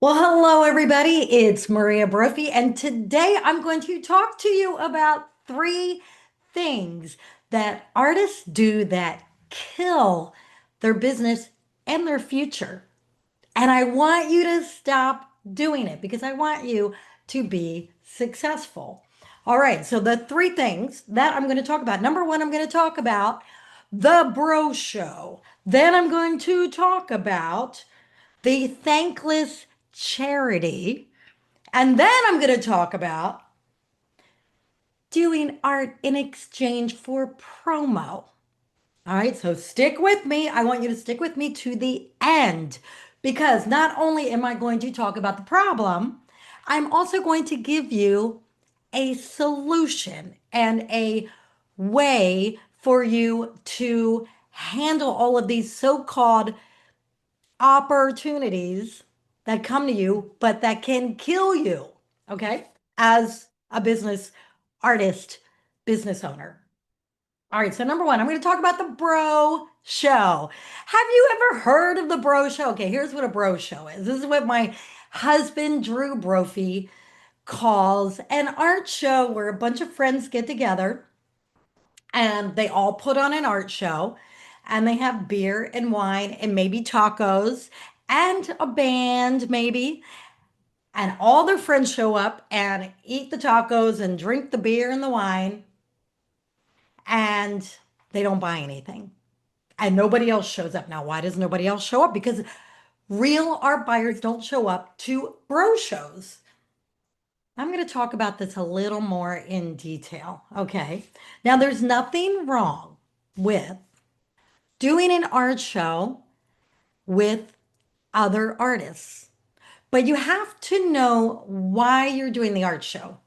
Well, hello, everybody. It's Maria Brophy, and today I'm going to talk to you about three things that artists do that kill their business and their future. And I want you to stop doing it because I want you to be successful. All right, so the three things that I'm going to talk about. Number one, I'm going to talk about the bro show. Then I'm going to talk about the thankless charity. And then I'm going to talk about doing art in exchange for promo. All right, so stick with me. I want you to stick with me to the end because not only am I going to talk about the problem, I'm also going to give you a solution and a way for you to handle all of these so-called opportunities that come to you, but that can kill you, okay, as a business artist, business owner. All right, so number one, I'm going to talk about the bro show. Have you ever heard of the bro show? Okay, here's what a bro show is. This is what my husband, Drew Brophy, calls an art show where a bunch of friends get together and they all put on an art show and they have beer and wine and maybe tacos and a band maybe, and all their friends show up and eat the tacos and drink the beer and the wine, and they don't buy anything and nobody else shows up. Now, why does nobody else show up? Because real art buyers don't show up to bro shows. I'm going to talk about this a little more in detail. Okay, now there's nothing wrong with doing an art show with other artists. But you have to know why you're doing the art show.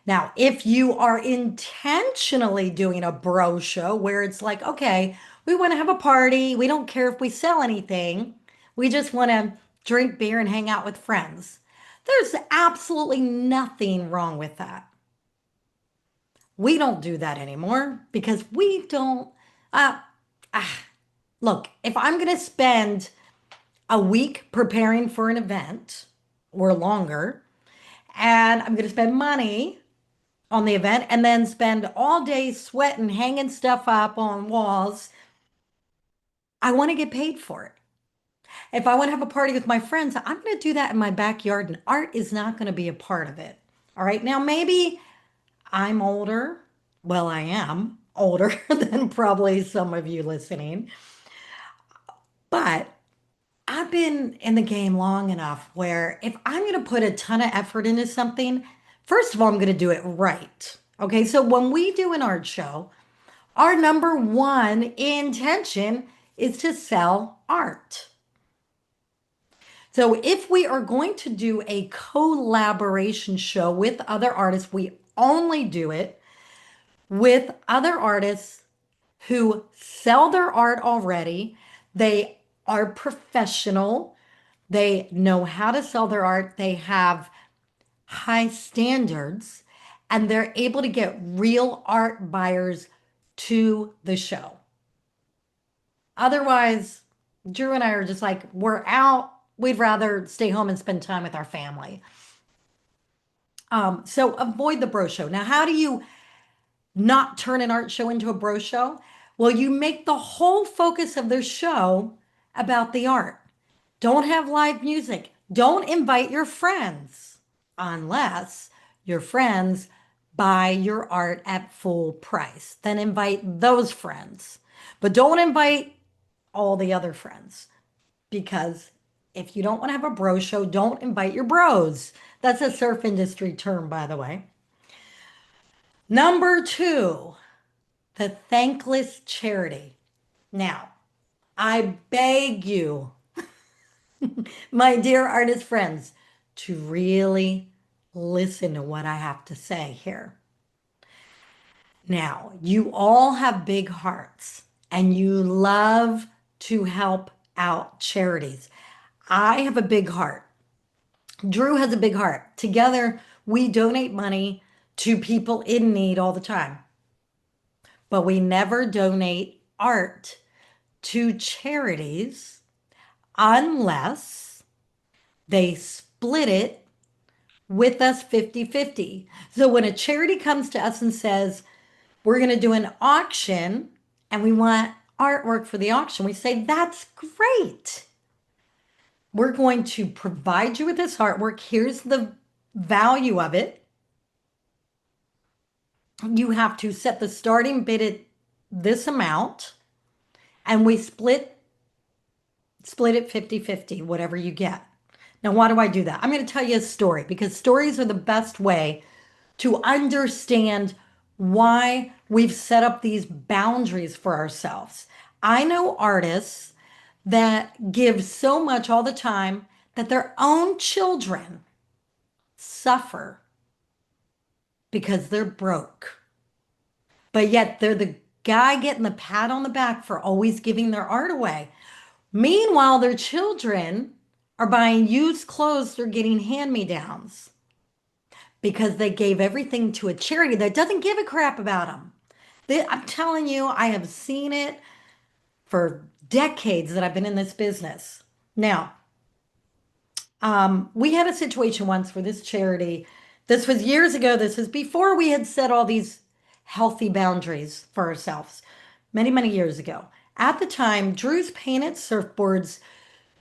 Now, if you are intentionally doing a bro show where it's like, okay, we want to have a party, we don't care if we sell anything, we just want to drink beer and hang out with friends. There's absolutely nothing wrong with that. We don't do that anymore because we don't. Uh, Look, if I'm going to spend a week preparing for an event or longer, and I'm going to spend money on the event and then spend all day sweating, hanging stuff up on walls. I want to get paid for it. If I want to have a party with my friends, I'm going to do that in my backyard, and art is not going to be a part of it. All right. Now, maybe I'm older. Well, I am older than probably some of you listening, but I've been in the game long enough where if I'm going to put a ton of effort into something, first of all, I'm going to do it right. Okay, so when we do an art show, our number one intention is to sell art. So if we are going to do a collaboration show with other artists, we only do it with other artists who sell their art already. They are professional. They know how to sell their art. They have high standards and they're able to get real art buyers to the show. Otherwise, Drew and I are just like, we're out. We'd rather stay home and spend time with our family. So avoid the bro show. Now, how do you not turn an art show into a bro show? Well, you make the whole focus of the show about the art. Don't have live music. Don't invite your friends unless your friends buy your art at full price. Then invite those friends. But don't invite all the other friends because if you don't want to have a bro show, don't invite your bros. That's a surf industry term, by the way. Number two, the thankless charity. Now, I beg you, my dear artist friends, to really listen to what I have to say here. Now, you all have big hearts and you love to help out charities. I have a big heart. Drew has a big heart. Together, we donate money to people in need all the time, but we never donate art to charities unless They split it with us 50-50. So when a charity comes to us and says, we're going to do an auction and we want artwork for the auction, we say, that's great. We're going to provide you with this artwork. Here's the value of it. You have to set the starting bid at this amount, and we split it 50-50, whatever you get. Now, why do I do that? I'm going to tell you a story because stories are the best way to understand why we've set up these boundaries for ourselves. I know artists that give so much all the time that their own children suffer because they're broke. But yet they're the guy getting the pat on the back for always giving their art away. Meanwhile, their children are buying used clothes or getting hand-me-downs because they gave everything to a charity that doesn't give a crap about them. I'm telling you, I have seen it for decades that I've been in this business. Now, we had a situation once for this charity. This was years ago. This is before we had set all these healthy boundaries for ourselves, many, many years ago. At the time, Drew's painted surfboards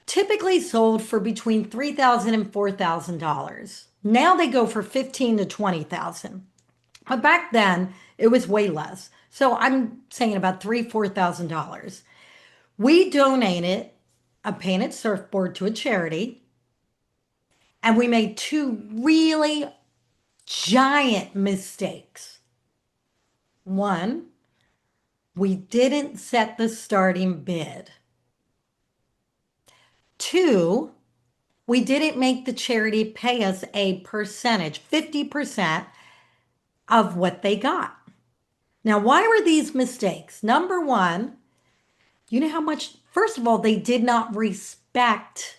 typically sold for between $3,000 and $4,000. Now they go for 15 to 20,000. But back then it was way less. So I'm saying about $3,000, $4,000. We donated a painted surfboard to a charity, and we made two really giant mistakes. One, we didn't set the starting bid. Two, we didn't make the charity pay us a percentage, 50% of what they got. Now, why were these mistakes? Number one, you know how much, first of all, they did not respect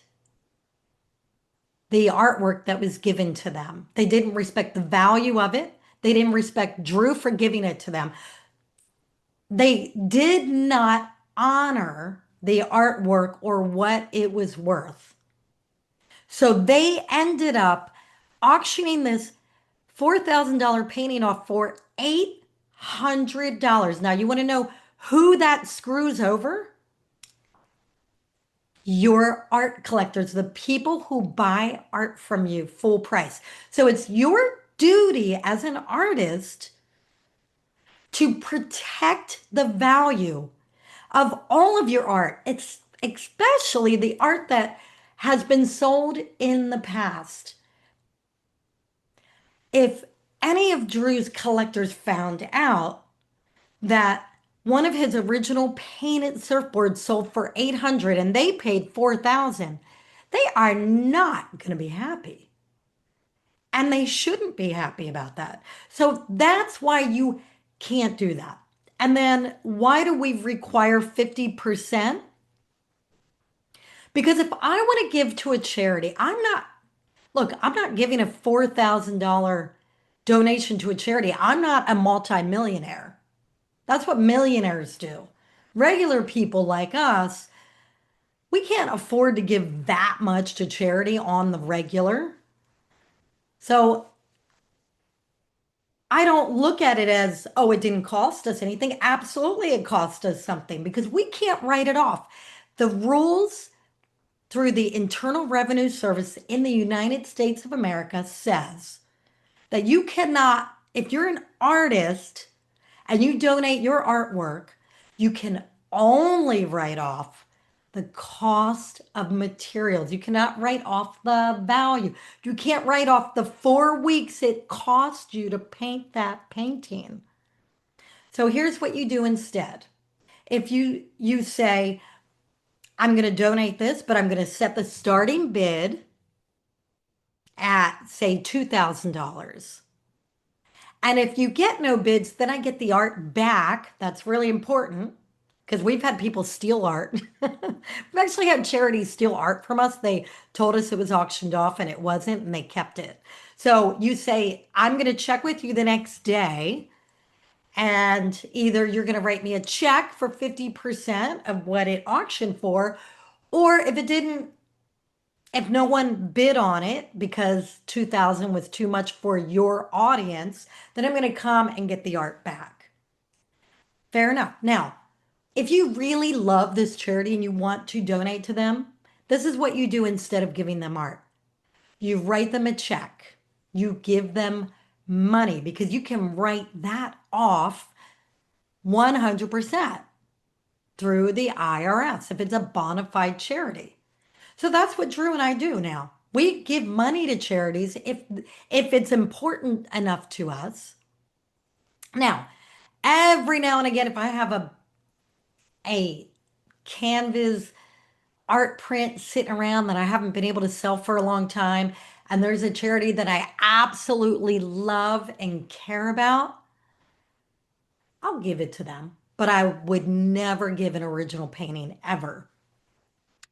the artwork that was given to them. They didn't respect the value of it. They didn't respect Drew for giving it to them. They did not honor the artwork or what it was worth. So they ended up auctioning this $4,000 painting off for $800. Now, you want to know who that screws over? Your art collectors, the people who buy art from you full price. So it's your duty as an artist to protect the value of all of your art. It's especially the art that has been sold in the past. If any of Drew's collectors found out that one of his original painted surfboards sold for 800 and they paid 4,000, they are not going to be happy. And they shouldn't be happy about that. So that's why you can't do that. And then why do we require 50%? Because if I want to give to a charity, I'm not giving a $4,000 donation to a charity. I'm not a multimillionaire. That's what millionaires do. Regular people like us, we can't afford to give that much to charity on the regular. So I don't look at it as, oh, it didn't cost us anything. Absolutely, it cost us something because we can't write it off. The rules through the Internal Revenue Service in the United States of America says that you cannot, if you're an artist and you donate your artwork, you can only write off the cost of materials. You cannot write off the value. You can't write off the 4 weeks it cost you to paint that painting. So here's what you do instead. If you say, I'm going to donate this, but I'm going to set the starting bid at, say, $2,000. And if you get no bids, then I get the art back. That's really important because we've had people steal art. We've actually had charities steal art from us. They told us it was auctioned off and it wasn't, and they kept it. So you say, I'm going to check with you the next day, and either you're going to write me a check for 50% of what it auctioned for, or if it didn't If no one bid on it because 2000 was too much for your audience, then I'm going to come and get the art back. Fair enough. Now, if you really love this charity and you want to donate to them, this is what you do instead of giving them art. You write them a check. You give them money because you can write that off 100% through the IRS if it's a bona fide charity. So that's what Drew and I do now. We give money to charities if it's important enough to us. Now, every now and again, if I have a canvas art print sitting around that I haven't been able to sell for a long time, and there's a charity that I absolutely love and care about, I'll give it to them. But I would never give an original painting ever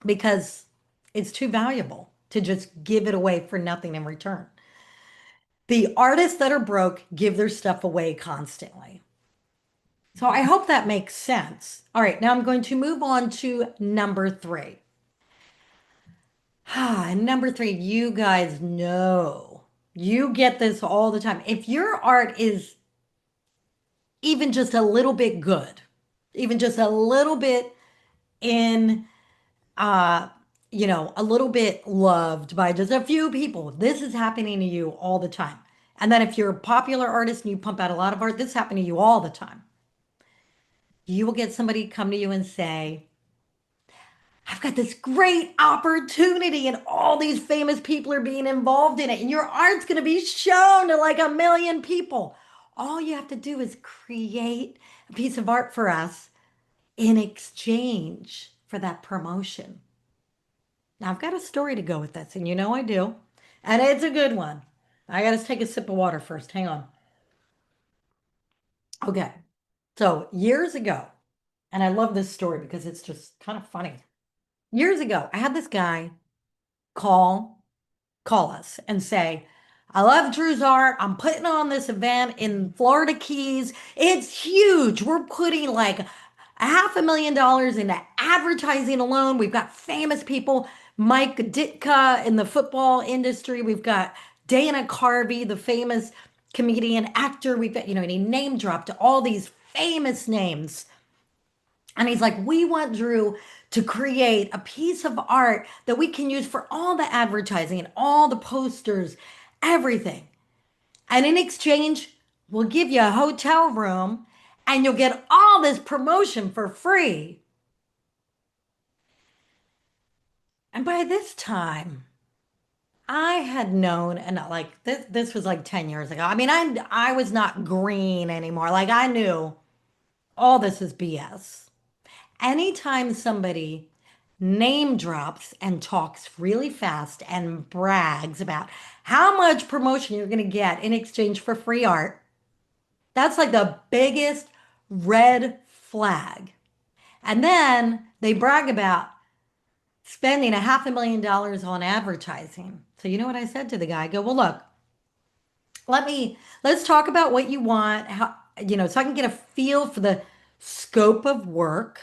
because it's too valuable to just give it away for nothing in return. The artists that are broke give their stuff away constantly. So I hope that makes sense. All right, now I'm going to move on to number three. And number three, you guys know, you get this all the time. If your art is even just a little bit good, even just a little bit in, uh, a little bit loved by just a few people, this is happening to you all the time. And then if you're a popular artist and you pump out a lot of art, this is happening to you all the time. You will get somebody come to you and say, I've got this great opportunity and all these famous people are being involved in it and your art's going to be shown to like a million people. All you have to do is create a piece of art for us in exchange for that promotion. Now, I've got a story to go with this, and you know I do. And it's a good one. I got to take a sip of water first. Hang on. Okay. So, years ago, and I love this story because it's just kind of funny. Years ago, I had this guy call call us and say, I love Drew's art. I'm putting on this event in Florida Keys. It's huge. We're putting like $500,000 into advertising alone. We've got famous people, Mike Ditka in the football industry. We've got Dana Carvey, the famous comedian actor. We've got, and he name dropped all these famous names. And he's like, we want Drew to create a piece of art that we can use for all the advertising and all the posters, everything. And in exchange, we'll give you a hotel room and you'll get all this promotion for free. And by this time, I had known, and like this was like 10 years ago. I mean, I was not green anymore. Like I knew all this is BS. Anytime somebody name drops and talks really fast and brags about how much promotion you're going to get in exchange for free art, that's like the biggest red flag. And then they brag about spending $500,000 on advertising. So you know what I said to the guy? I go, well, look, let's talk about what you want, how, so I can get a feel for the scope of work,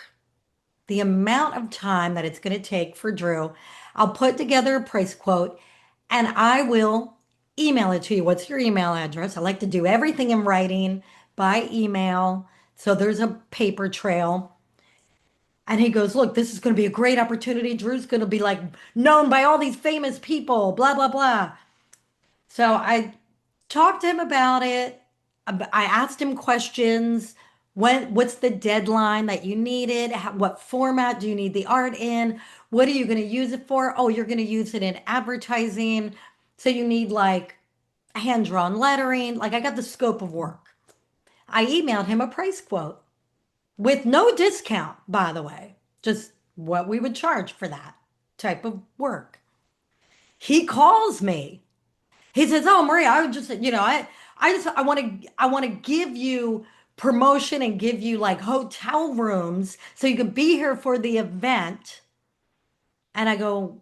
the amount of time that it's going to take for Drew. I'll put together a price quote and I will email it to you. What's your email address? I like to do everything in writing by email. So there's a paper trail. And he goes, look, this is going to be a great opportunity. Drew's going to be like known by all these famous people, blah, blah, blah. So I talked to him about it. I asked him questions. What's the deadline that you need it? What format do you need the art in? What are you going to use it for? Oh, you're going to use it in advertising. So you need like hand-drawn lettering. Like I got the scope of work. I emailed him a price quote with no discount, by the way, just what we would charge for that type of work. He calls me. He says, "Oh, Maria, I would just, I want to give you promotion and give you like hotel rooms so you can be here for the event." And I go,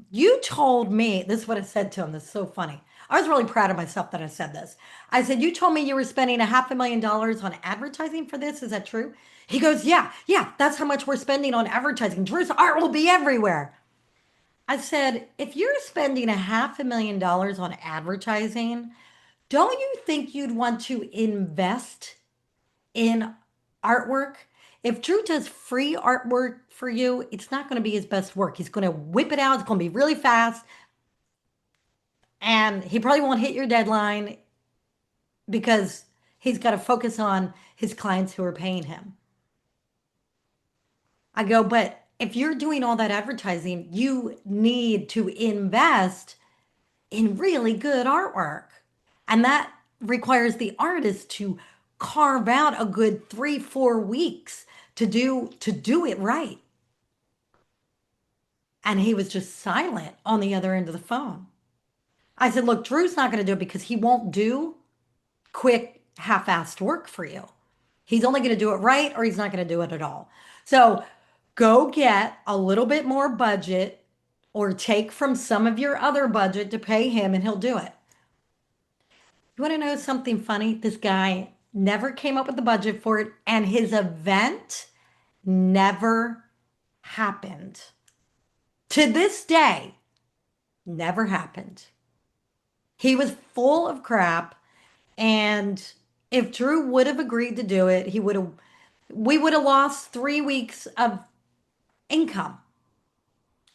"You told me," this is what I said to him. This is so funny. I was really proud of myself that I said this. I said, "You told me you were spending $500,000 on advertising for this. Is that true?" He goes, yeah, that's how much we're spending on advertising. Drew's art will be everywhere. I said, if you're spending a $500,000 on advertising, don't you think you'd want to invest in artwork? If Drew does free artwork for you, it's not going to be his best work. He's going to whip it out. It's going to be really fast. And he probably won't hit your deadline because he's got to focus on his clients who are paying him. I go, but if you're doing all that advertising, you need to invest in really good artwork. And that requires the artist to carve out a good 3, 4 weeks to do it right. And he was just silent on the other end of the phone. I said, look, Drew's not going to do it because he won't do quick, half-assed work for you. He's only going to do it right or he's not going to do it at all. So go get a little bit more budget or take from some of your other budget to pay him and he'll do it. You want to know something funny? This guy never came up with the budget for it and his event never happened. To this day, never happened. He was full of crap. And if Drew would have agreed to do it, we would have lost 3 weeks of income.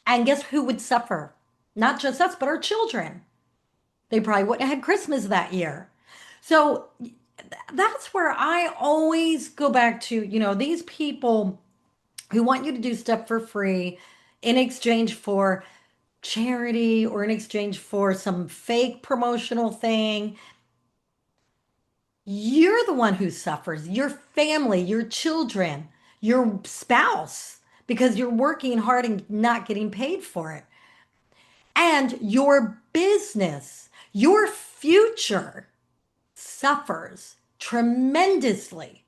And guess who would suffer? Not just us, but our children. They probably wouldn't have had Christmas that year. So that's where I always go back to, these people who want you to do stuff for free in exchange for charity or in exchange for some fake promotional thing. You're the one who suffers, your family, your children, your spouse, because you're working hard and not getting paid for it. And your business, your future suffers tremendously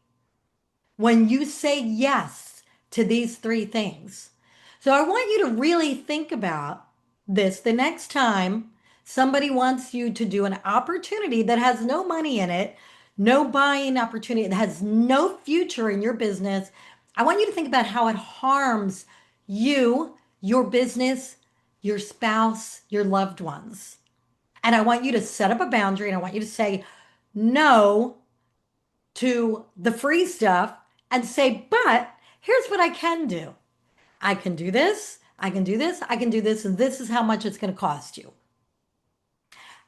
when you say yes to these three things. So I want you to really think about this the next time somebody wants you to do an opportunity that has no money in it, no buying opportunity, that has no future in your business. I want you to think about how it harms you, your business, your spouse, your loved ones. And I want you to set up a boundary and I want you to say no to the free stuff and say, but here's what I can do. I can do this, I can do this, I can do this, and this is how much it's going to cost you.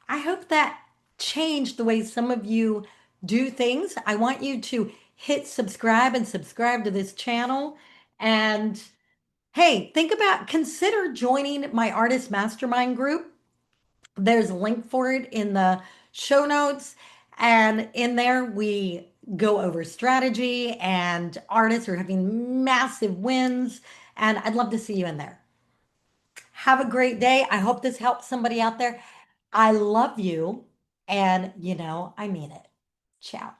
I hope that changed the way some of you do things. I want you to hit subscribe and subscribe to this channel. And hey, consider joining my artist mastermind group. There's a link for it in the show notes. And in there, we go over strategy and artists are having massive wins. And I'd love to see you in there. Have a great day. I hope this helps somebody out there. I love you. And I mean it. Ciao.